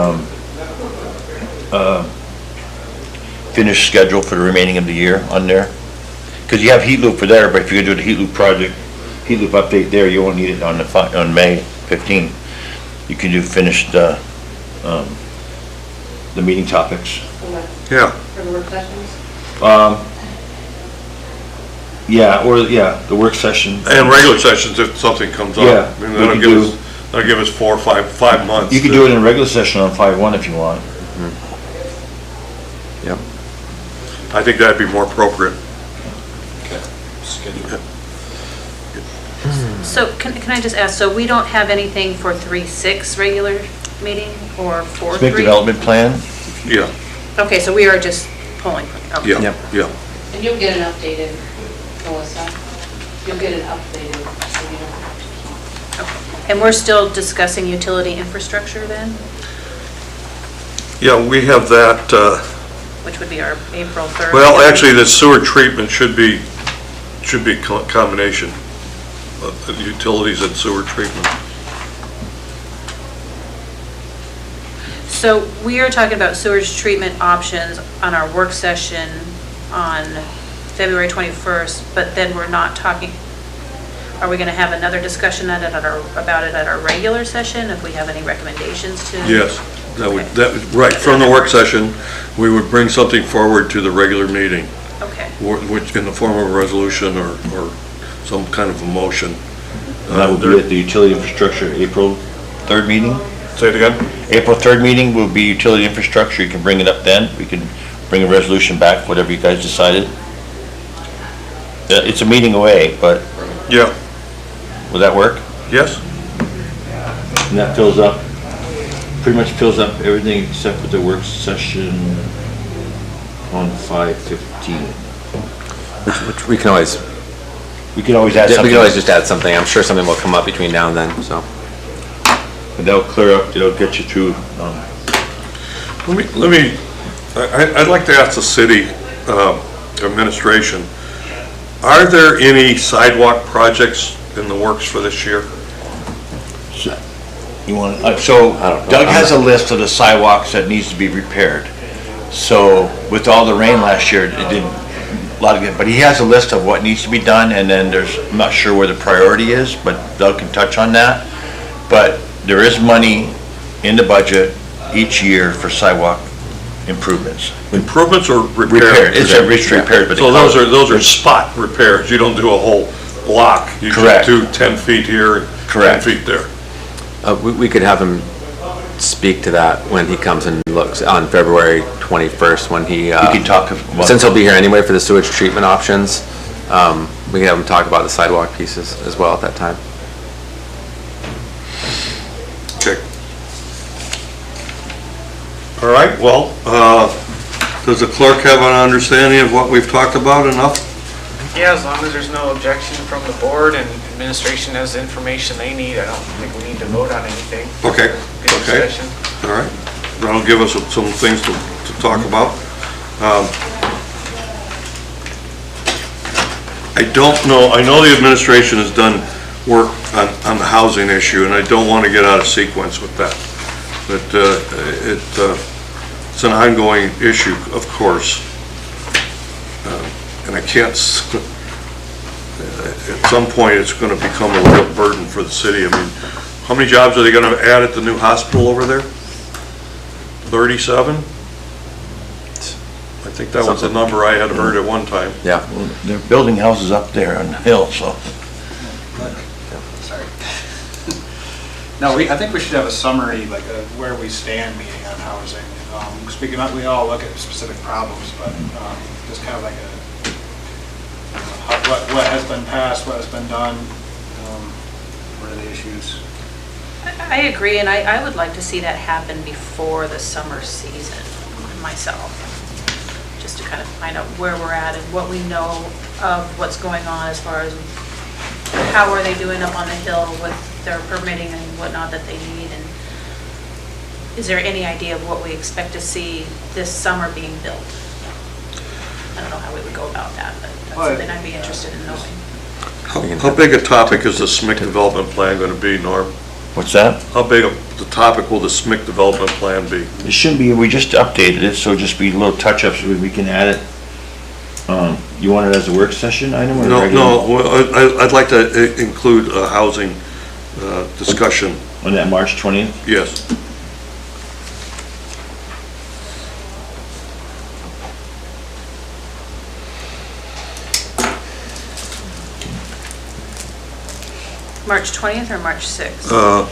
finish schedule for the remaining of the year on there. Because you have heat loop for there, but if you're gonna do the heat loop project, heat loop update there, you won't need it on May 15. You can do finish the meeting topics. Yeah, for the work sessions? The work session. and regular sessions if something comes up. Yeah, I mean, we can that'll give us 4 or 5 months. You can do it in regular session on 5/1 if you want. Yep. I think that'd be more appropriate. So can I just ask, so we don't have anything for 3/6 regular meeting or 4/3? Big development plan. Yeah, Okay, so we are just pulling. Okay. yeah, Yep. yeah. And you'll get an updated, Melissa. You'll get an updated, so you know. Okay. And we're still discussing utility infrastructure then, Yeah, we have that, which would be our April 3rd? well, actually, the sewer treatment should be a combination of utilities and sewer treatment. So we are talking about sewage treatment options on our work session on February 21st, but then we're not talking, are we going to have another discussion about it at our regular session, if we have any recommendations to? Yes, Okay. right, from the work session, we would bring something forward to the regular meeting, Okay. which in the form of a resolution or some kind of a motion. That will be at the utility infrastructure April 3rd meeting. Say it again? April 3rd meeting will be utility infrastructure. You can bring it up then. We can bring a resolution back, whatever you guys decided. It's a meeting away, but Yeah, will that work? yes? And that pretty much fills up everything except for the work session on 5/15. Which we can always, We can always add we something. can always just add something. I'm sure something will come up between now and then, so. But that'll clear up, it'll get you through. I'd like to ask the city administration, are there any sidewalk projects in the works for this year? You want, so Doug has a list of the sidewalks that needs to be repaired. So with all the rain last year, it didn't, a lot of good, but he has a list of what needs to be done, and then I'm not sure where the priority is, but Doug can touch on that. But there is money in the budget each year for sidewalk improvements. Improvements or repairs? Repair, it's repairs, but they So call those are spot repairs, you don't do a whole block? Correct. You just do 10 feet here and 10 Correct. feet there? We could have him speak to that when he comes and looks on February 21st, when he, You can talk about. since he'll be here anyway for the sewage treatment options, we can have him talk about the sidewalk pieces as well at that time. Okay. All right, well, does the clerk have an understanding of what we've talked about enough? Yeah, as long as there's no objection from the board and administration has the information they need, I don't think we need to vote on anything. Okay, Good okay. discussion. All right, that'll give us some things to talk about. I don't know, I know the administration has done work on the housing issue, and I don't want to get out of sequence with that. But it's an ongoing issue, of course. And I can't, at some point, it's going to become a real burden for the city. I mean, how many jobs are they going to add at the new hospital over there? 37? I think that was the number I had heard at one time. Yeah. Well, they're building houses up there on the hill, so. Sorry. No, I think we should have a summary, like a where we stand meeting on housing. Speaking of, we all look at specific problems, but just kind of like what has been passed, what has been done, what are the issues? I agree, and I would like to see that happen before the summer season myself, just to kind of find out where we're at and what we know of what's going on as far as how are they doing up on the hill with their permitting and whatnot that they need, and is there any idea of what we expect to see this summer being built? I don't know how we would go about that, but that's something I'd be interested in knowing. How big a topic is the SMIC development plan going to be, Norm? What's that? How big of the topic will the SMIC development plan be? It shouldn't be, we just updated it, so just be little touch-ups, we can add it. You want it as a work session item or a No, regular? no, well, I'd like to include a housing discussion, On that March 20th? yes. March 20th or March 6th?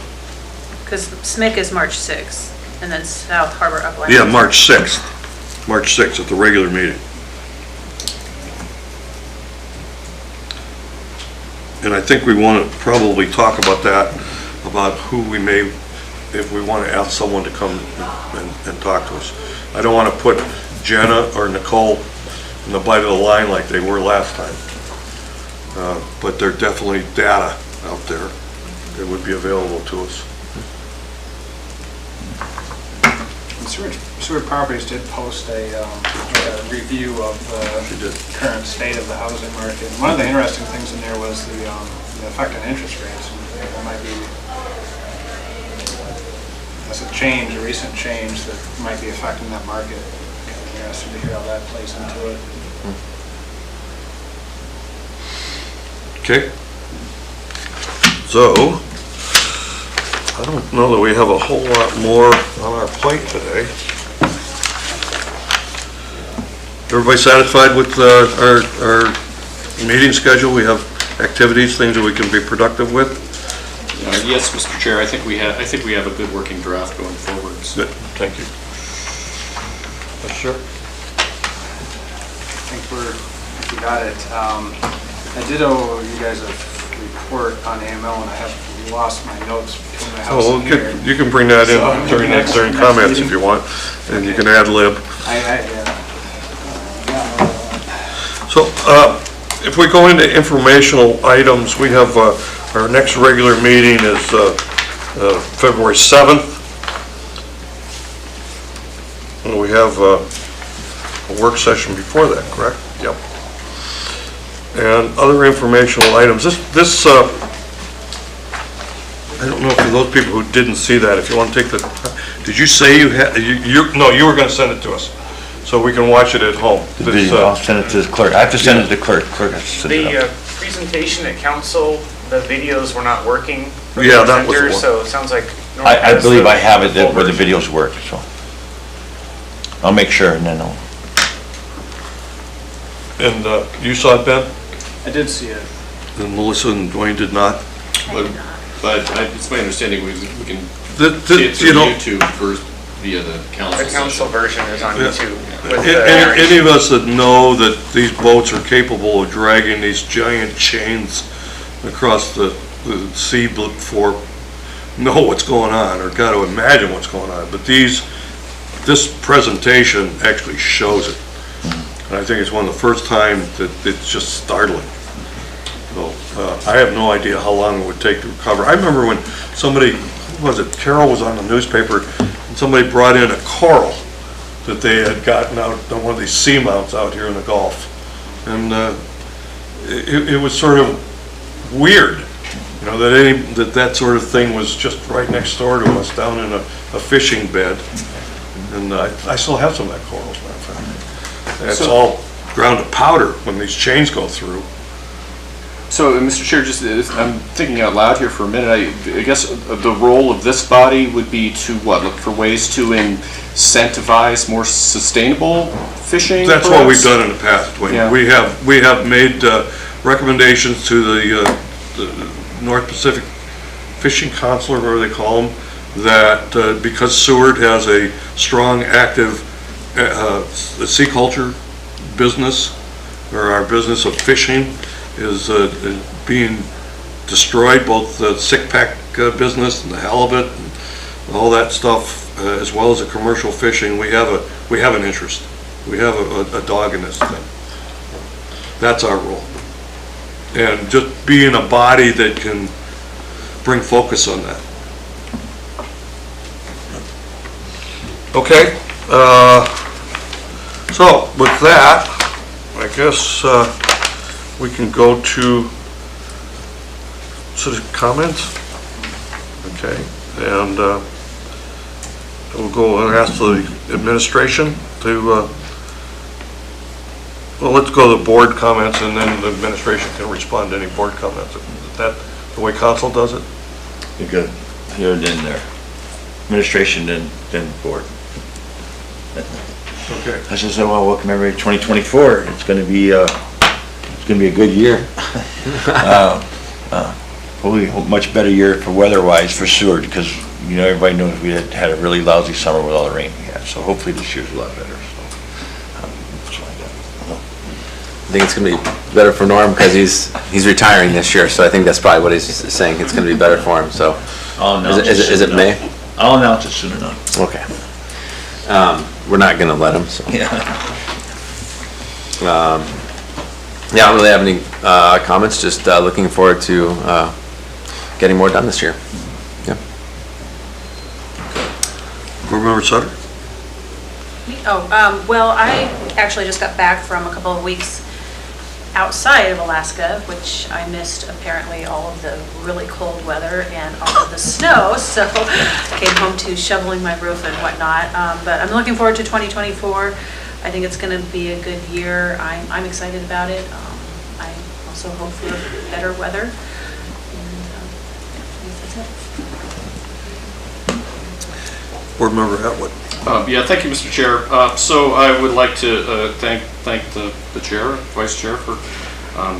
Because SMIC is March 6th, and then South Harbor Upland. Yeah, March 6th. March 6th at the regular meeting. And I think we want to probably talk about that, about who we may, if we want to ask someone to come and talk to us. I don't want to put Jenna or Nicole in the bite of the line like they were last time. But there's definitely data out there that would be available to us. Seward Properties did post a review of the current state of the housing market. One of the interesting things in there was the effect on interest rates. And there might be that's a change, a recent change that might be affecting that market. Kind of interesting to hear how that plays into it. Okay. So, I don't know that we have a whole lot more on our plate today. Everybody satisfied with our meeting schedule? We have activities, things that we can be productive with? Yes, Mr. Chair, I think we have a good working draft going forward. Good, thank you. Yes, sir. I think we got it. I did owe you guys a report on AML, and I have lost my notes between my house and here. You can bring that in during comments if you want, and you can ad lib. So, if we go into informational items, we have our next regular meeting is February 7th. And we have a work session before that, correct? Yep. And other informational items. This I don't know for those people who didn't see that, if you want to take the, did you say you had, no, you were going to send it to us, so we can watch it at home. The video, I'll send it to the clerk. I have to send it to the clerk. Clerk has to send it The up. presentation at council, the videos were not working for the Yeah, that was the presenter, one. so it sounds like. I believe I have it full where the version. videos work, so. I'll make sure and then I'll. And you saw it, Ben? I did see it. And Melissa and Dwayne did not? But it's my understanding we can The- see it through you know, YouTube first via the council The council session. version is on Yeah. YouTube. with the Any narration. of us that know that these boats are capable of dragging these giant chains across the sea before know what's going on, or got to imagine what's going on. But this presentation actually shows it. And I think it's one of the first time that it's just startling. So I have no idea how long it would take to recover. I remember when somebody, who was it, Carol was on the newspaper, and somebody brought in a coral that they had gotten out on one of these seamounts out here in the Gulf. And it was sort of weird, you know, that sort of thing was just right next door to us down in a fishing bed. And I still have some of that coral, as a matter of fact. And it's all ground to powder when these chains go through. So, Mr. Chair, just I'm thinking out loud here for a minute. I guess the role of this body would be to what? Look for ways to incentivize more sustainable fishing? That's what we've done in the past, Dwayne. Yeah. We have made recommendations to the North Pacific Fishing Council, or whatever they call them, that because Seward has a strong, active sea culture business, or our business of fishing is being destroyed, both the sick pack business and the halibut and all that stuff, as well as the commercial fishing. We have an interest. We have a dog in this thing. That's our role. And just being a body that can bring focus on that. Okay, so with that, I guess we can go to citizen comments. Okay, and we'll go and ask the administration to, well, let's go to the board comments, and then the administration can respond to any board comments. Is that the way council does it? You're good. Here then there. Administration, then board. Okay. I just said, well, welcome everybody to 2024. It's going to be a good year. hopefully a much better year for weather-wise for Seward, because, you know, everybody knows we had a really lousy summer with all the rain we had, so hopefully this year's a lot better, so. Let's find out. I think it's going to be better for Norm because he's retiring this year, so I think that's probably what he's saying. It's going to be better for him, so. I'll announce Is it soon May? enough. I'll announce it soon enough. Okay. We're not going to let him, so. Yeah. Yeah, I don't really have any comments, just looking forward to getting more done this year. Yeah. Board Member Sutter? Well, I actually just got back from a couple of weeks outside of Alaska, which I missed apparently all of the really cold weather and all of the snow, so came home to shoveling my roof and whatnot. But I'm looking forward to 2024. I think it's going to be a good year. I'm excited about it. I also hope for better weather. And I guess that's it. Board Member Atwood? Yeah, thank you, Mr. Chair. So I would like to thank the chair, vice chair for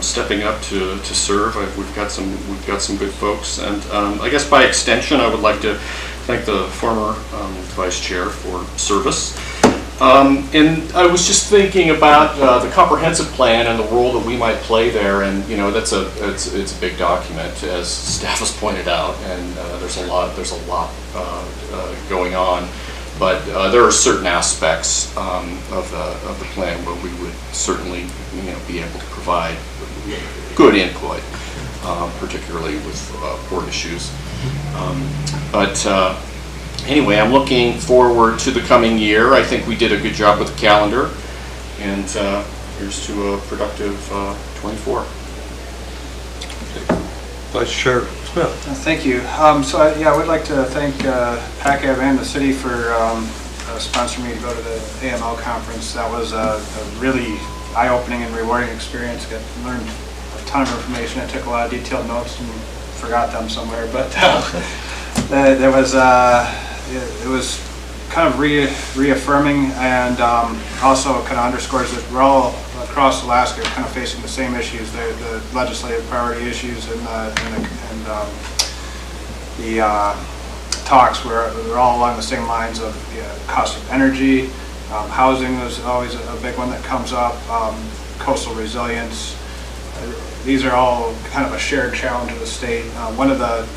stepping up to serve. We've got some good folks, and I guess by extension, I would like to thank the former vice chair for service. And I was just thinking about the comprehensive plan and the role that we might play there, and you know, it's a big document, as staff has pointed out, and there's a lot going on. But there are certain aspects of the plan where we would certainly, you know, be able to provide good input, particularly with board issues. Anyway, I'm looking forward to the coming year. I think we did a good job with the calendar, and here's to a productive 24. Vice Chair Smith? Thank you. I would like to thank PACAB and the city for sponsoring me to go to the AML conference. That was a really eye-opening and rewarding experience. Learned a ton of information. I took a lot of detailed notes and forgot them somewhere, but it was kind of reaffirming, and also kind of underscores that we're all across Alaska kind of facing the same issues, the legislative priority issues and the talks were all along the same lines of cost of energy, housing is always a big one that comes up, coastal resilience. These are all kind of a shared challenge of the state. One of the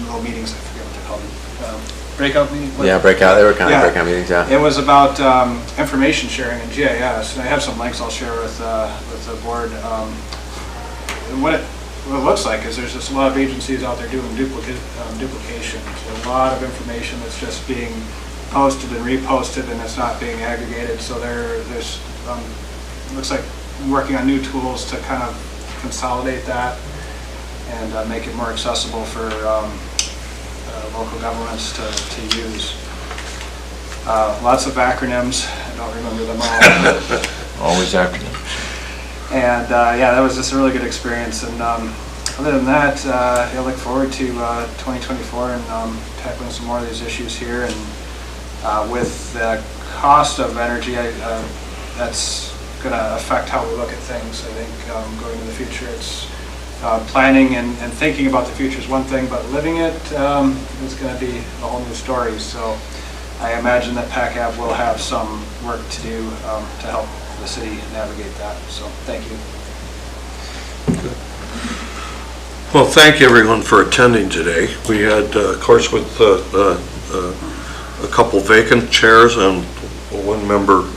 little meetings, I forget what they're called, breakout meetings? Yeah, breakout. They were kind of breakout meetings. Yeah. It was about information sharing and GIS, and I have some links I'll share with the board. And what it looks like is there's just a lot of agencies out there doing duplication. So a lot of information that's just being posted and reposted, and it's not being aggregated. So there's looks like working on new tools to kind of consolidate that and make it more accessible for local governments to use. Lots of acronyms. I don't remember them all. Always acronyms. And yeah, that was just a really good experience. And other than that, I look forward to 2024 and tackling some more of these issues here. And with the cost of energy, that's going to affect how we look at things. I think going into the future, it's planning and thinking about the future is one thing, but living it is going to be a whole new story. So I imagine that PACAB will have some work to do to help the city navigate that. So thank you. Good. Well, thank you everyone for attending today. We had, of course, with a couple vacant chairs and one member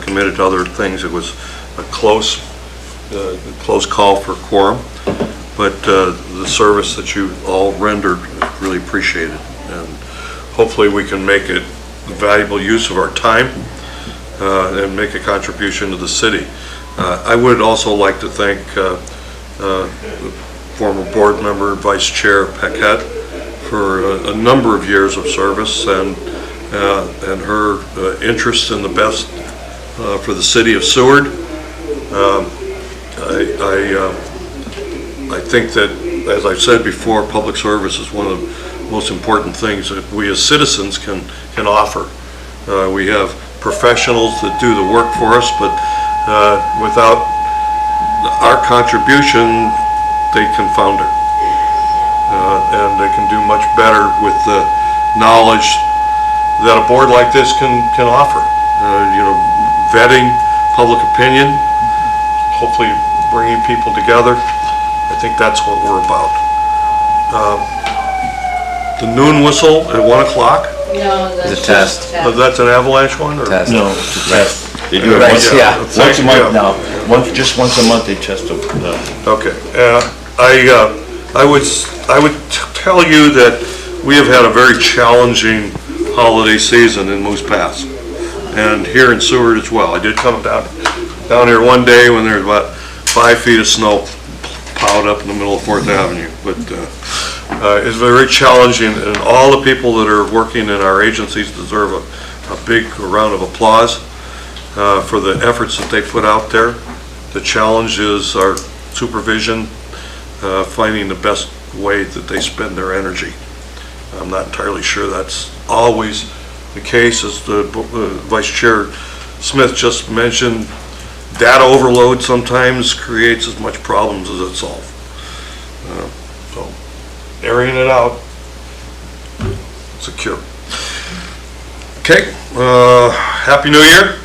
committed to other things. It was a close call for quorum, but the service that you all rendered is really appreciated, and hopefully we can make it a valuable use of our time and make a contribution to the city. I would also like to thank former board member, Vice Chair Paquette, for a number of years of service and her interest in the best for the city of Seward. I think that, as I've said before, public service is one of the most important things that we as citizens can offer. We have professionals that do the work for us, but without our contribution, they can founder. And they can do much better with the knowledge that a board like this can offer. Vetting public opinion, hopefully bringing people together. I think that's what we're about. The noon whistle at 1 o'clock, No, that's It's a just test. that's an avalanche one? Or? Test. No, it's a test. They do it Right, once, yeah. once a month now. Just once a month they test them. Okay. I would tell you that we have had a very challenging holiday season in Moose Pass, and here in Seward as well. I did come down here one day when there was about 5 feet of snow piled up in the middle of 4th Avenue, but it's very challenging, and all the people that are working in our agencies deserve a big round of applause for the efforts that they put out there. The challenge is our supervision, finding the best way that they spend their energy. I'm not entirely sure that's always the case, as the Vice Chair Smith just mentioned. Data overload sometimes creates as much problems as it solves. So, airing it out, secure. Okay, Happy New Year.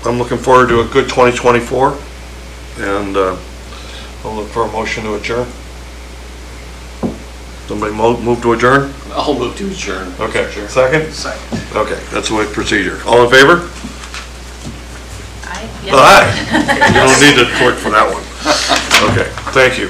I'm looking forward to a good 2024, and I'll look for a motion to adjourn. Somebody move to adjourn? I'll move to adjourn. Okay, Mr. Chair. second? Second. Okay, that's the way procedure. All in favor? I- Aye. You don't need to clerk for that one. Okay, thank you.